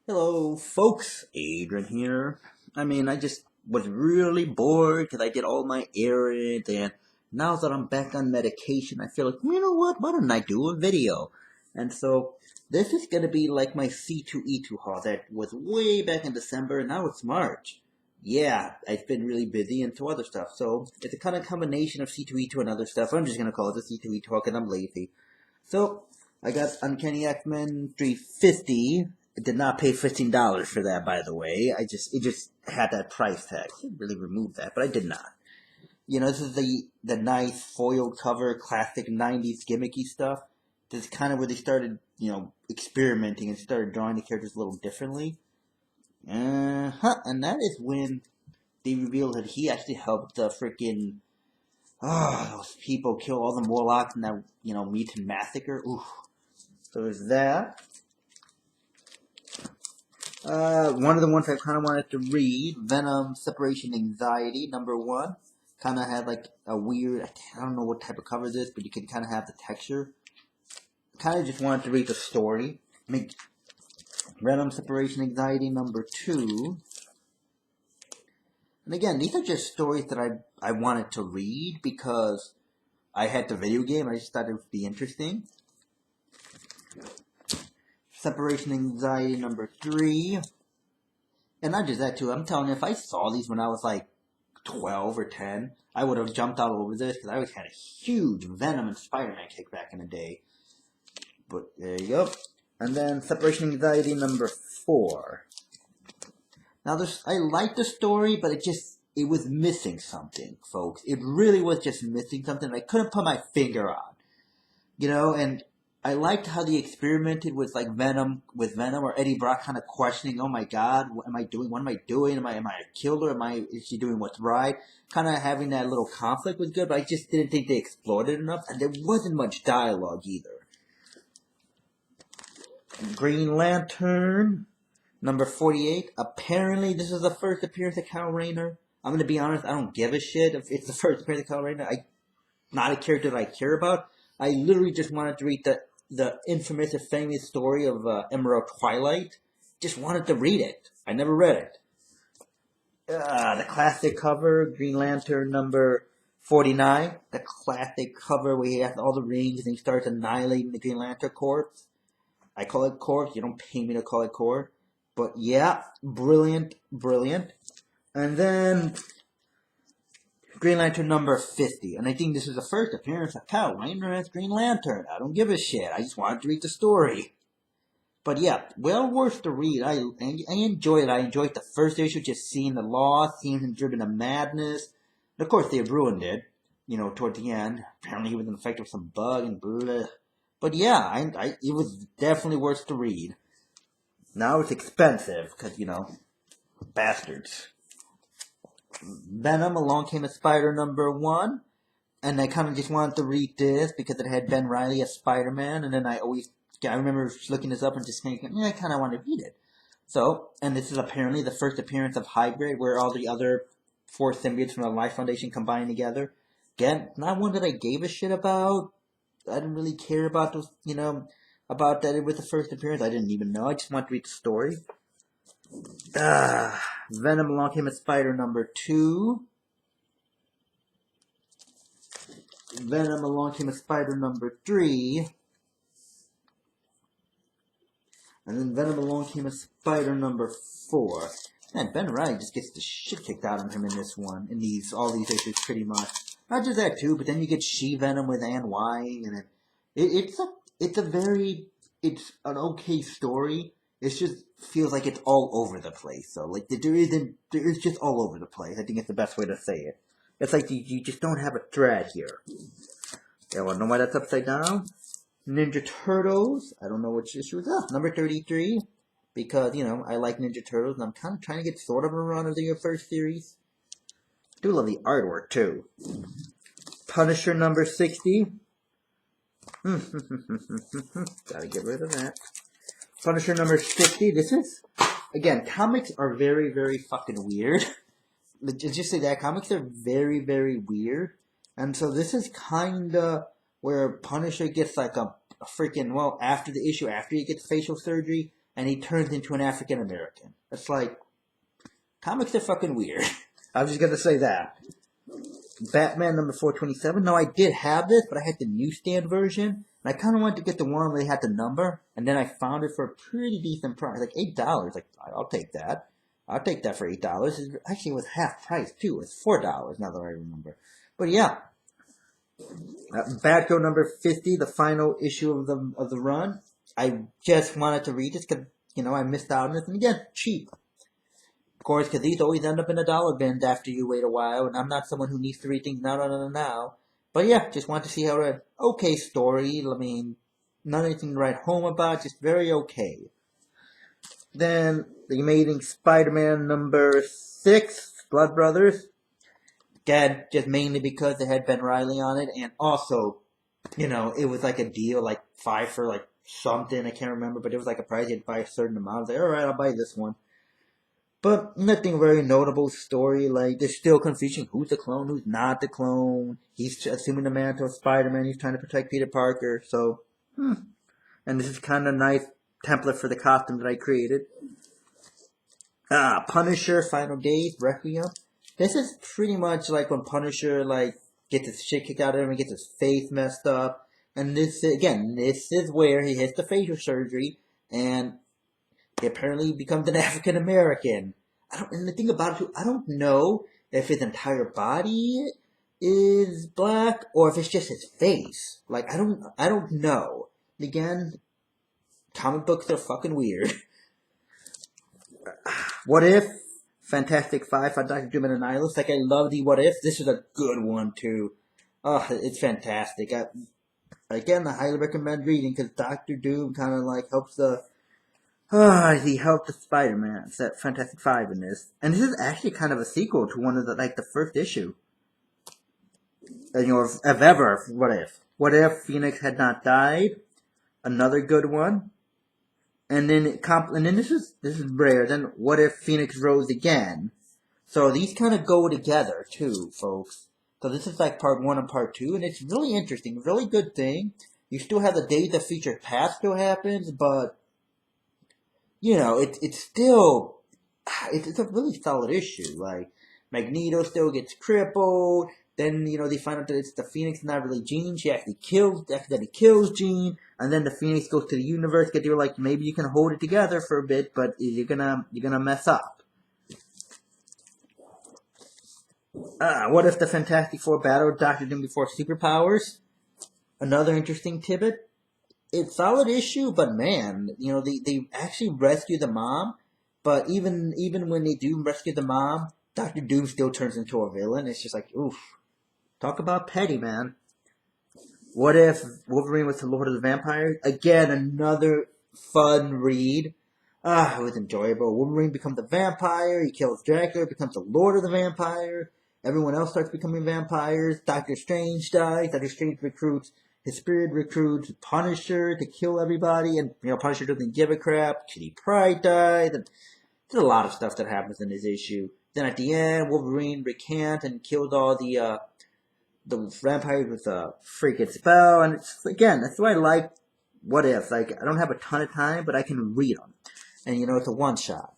Hello, folks. Adrian here. I just was really bored because I did all my errands, and now that I'm back on medication, I feel like, you know what? Why don't I do a video? And so, this is gonna be like my C2E2 haul that was way back in December, and now it's March. Yeah, I've been really busy and some other stuff, so it's a kind of combination of C2E2 and other stuff. I'm just gonna call it the C2E2 haul because I'm lazy. So, I got Uncanny X-Men 350. I did not pay $15 for that, by the way. It just had that price tag. I should really remove that, but I did not. This is the nice foiled cover, classic '90s gimmicky stuff. This is kind of where they started, experimenting and started drawing the characters a little differently. And that is when they revealed that he actually helped the freaking those people kill all the Morlocks in that mutant massacre. Ooh. So there's that. One of the ones I kind of wanted to read, Venom Separation Anxiety, #1. Kind of had like a weird, I don't know what type of cover this, but you can kind of have the texture. Kind of just wanted to read the story. Venom Separation Anxiety #2. And again, these are just stories that I wanted to read because I had the video game. I just thought it would be interesting. Separation Anxiety #3. And not just that too, I'm telling you, if I saw these when I was like 12 or 10, I would have jumped all over this because I always had a huge Venom and Spider-Man kick back in the day. But there you go. And then Separation Anxiety #4. Now I like the story, but it was missing something, folks. It really was just missing something I couldn't put my finger on. And I liked how they experimented with Venom, or Eddie Brock kind of questioning, oh my God, what am I doing? What am I doing? Am I a killer? Is she doing what's right? Kind of having that little conflict was good, but I just didn't think they explored it enough, and there wasn't much dialogue either. Green Lantern, #48. Apparently, this is the first appearance of Kyle Rayner. I'm gonna be honest, I don't give a shit if it's the first appearance of Kyle Rayner. Not a character that I care about. I literally just wanted to read the infamous and famous story of Emerald Twilight. Just wanted to read it. I never read it. The classic cover, Green Lantern #49. The classic cover where he has all the rings and he starts annihilating the Green Lantern Corps. I call it Corps. You don't pay me to call it Corps. But yeah, brilliant, brilliant. And then Green Lantern #50. And I think this is the first appearance of Kyle Rayner as Green Lantern. I don't give a shit. I just wanted to read the story. But yeah, well worth the read. I enjoyed it. I enjoyed the first issue, just seeing the loss, seeing him driven to madness. And of course, they ruined it, toward the end. Apparently, he was infected with some bug and blah. But yeah, it was definitely worth the read. Now it's expensive, because, bastards. Venom, Along Came a Spider #1. And I kind of just wanted to read this because it had Ben Reilly as Spider-Man. And then I remember looking this up and just thinking, I kind of want to read it. So, and this is apparently the first appearance of Hybrid, where all the other 4 symbiotes from the Life Foundation combined together. Again, not one that I gave a shit about. I didn't really care about those, about that it was the first appearance. I didn't even know. I just wanted to read the story. Venom, Along Came a Spider #2. Venom, Along Came a Spider #3. And then Venom, Along Came a Spider #4. Man, Ben Reilly just gets the shit kicked out of him in this one, all these issues pretty much. Not just that too, but then you get She-Venom with Anne Wang, and it's an okay story. It just feels like it's all over the place. So it's just all over the place. I think it's the best way to say it. It's like you just don't have a thread here. Yeah, well, know why that's upside down? Ninja Turtles. I don't know which issue is that. #33. Because, I like Ninja Turtles and I'm kind of trying to get sort of a run of the first series. Do love the artwork too. Punisher #60. Gotta get rid of that. Punisher #60. This is, again, comics are very, very fucking weird. Let's just say that. Comics are very, very weird. And so this is kinda where Punisher gets like a freaking, after the issue, after he gets facial surgery, and he turns into an African American. It's like, comics are fucking weird. I was just gonna say that. Batman number 427. No, I did have this, but I had the newsstand version. And I kind of wanted to get the one where they had the number. And then I found it for a pretty decent price. Like $8. Like, I'll take that. I'll take that for $8. Actually, it was half price, too. It was $4, now that I remember. But yeah. Batgirl number 50, the final issue of the run. I just wanted to read this because, I missed out on this. And again, cheap. Of course, because these always end up in a dollar bin after you wait a while, and I'm not someone who needs to read things now. But yeah, just want to see how an okay story. I mean, not anything to write home about, just very okay. Then, The Amazing Spider-Man number 6, Blood Brothers. Again, just mainly because it had Ben Reilly on it, and also, it was like a deal, like 5 for like something, I can't remember, but it was like a price, you had to buy a certain amount. I was like, alright, I'll buy this one. But nothing very notable story. Like, there's still confusion. Who's the clone? Who's not the clone? He's assuming the mantle of Spider-Man. He's trying to protect Peter Parker. So, And this is kind of a nice template for the costume that I created. Punisher, Final Days, Requiem. This is pretty much like when Punisher, gets his shit kicked out of him and gets his face messed up. And this is where he hits the facial surgery and he apparently becomes an African American. And the thing about it, I don't know if his entire body is black or if it's just his face. Like, I don't know. Again, comic books are fucking weird. What If? Fantastic Five by Dr. Doom and Annihilus. Like, I love the What If. This is a good one, too. It's fantastic. Again, I highly recommend reading because Dr. Doom kind of helps he helped the Spider-Man. It's that Fantastic Five in this. And this is actually kind of a sequel to one of the first issue. If ever, What If? What If Phoenix Had Not Died? Another good one. And then this is rare. Then What If Phoenix Rose Again? So these kind of go together too, folks. So this is like part 1 and part 2, and it's really interesting, really good thing. You still have the Days of Future Past still happens, but it's still it's a really solid issue. Like, Magneto still gets crippled. Then, they find out that it's the Phoenix, not really Jean. She actually kills Jean. And then the Phoenix goes to the universe because they were like, maybe you can hold it together for a bit, but you're gonna mess up. What If the Fantastic Four battled Dr. Doom before superpowers? Another interesting tidbit. It's a solid issue, but man, they actually rescue the mom. But even when they do rescue the mom, Dr. Doom still turns into a villain. It's just like, oof. Talk about petty, man. What If Wolverine was the Lord of the Vampires? Again, another fun read. It was enjoyable. Wolverine becomes a vampire. He kills Dracula, becomes the Lord of the Vampire. Everyone else starts becoming vampires. Doctor Strange dies. Doctor Strange his spirit recruits Punisher to kill everybody. And, Punisher doesn't give a crap. Kitty Pryde dies. And there's a lot of stuff that happens in this issue. Then at the end, Wolverine recants and kills all the vampires with a freaking spell. And it's, again, that's why I like What If. Like, I don't have a ton of time, but I can read them. And, it's a one-shot.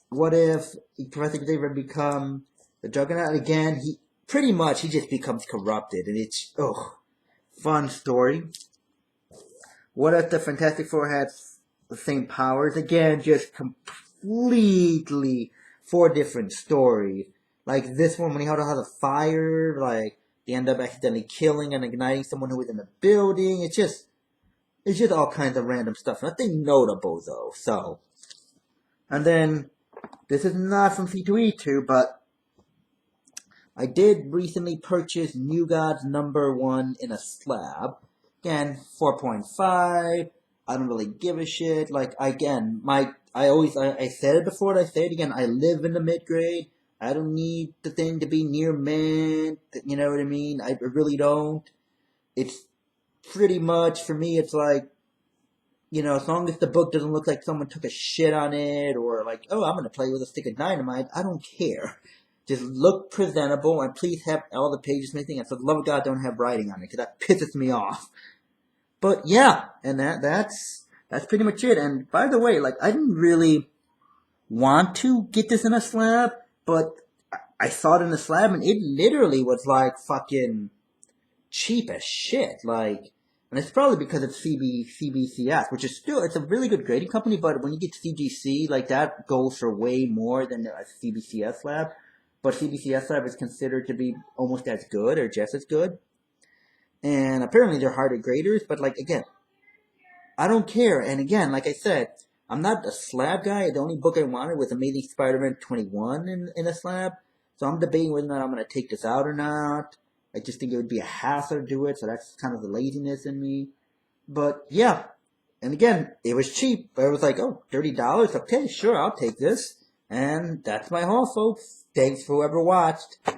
What if Professor Xavier become the Juggernaut? Again, he just becomes corrupted. And it's, fun story. What if the Fantastic Four had the same powers? Again, just completely 4 different stories. Like this one, when he held out the fire, they end up accidentally killing and igniting someone who was in the building. It's just all kinds of random stuff. Nothing notable though. So, and then this is not from C2E2, but I did recently purchase New Gods number 1 in a slab. Again, 4.5. I don't really give a shit. Like, again, I said it before and I say it again. I live in the mid-grade. I don't need the thing to be near mint. You know what I mean? I really don't. It's pretty much, for me, it's like, as long as the book doesn't look like someone took a shit on it or like, oh, I'm going to play with a stick of dynamite, I don't care. Just look presentable and please have all the pages missing. And for the love of God, don't have writing on it because that pisses me off. But yeah, and that's that's pretty much it. And by the way, like, I didn't really want to get this in a slab, but I saw it in a slab, and it literally was like fucking cheap as shit. Like, and it's probably because of CBCS, which is still, it's a really good grading company, but when you get CGC, like, that goes for way more than a CBCS lab. But CBCS lab is considered to be almost as good or just as good. And apparently they're harder graders, but like, again, I don't care. And again, like I said, I'm not a slab guy. The only book I wanted was Amazing Spider-Man 21 in a slab. So I'm debating whether or not I'm going to take this out or not. I just think it would be a hassle to do it, so that's kind of the laziness in me. But yeah, and again, it was cheap. But it was like, oh, $30? Okay, sure, I'll take this. And that's my haul, folks. Thanks for whoever watched.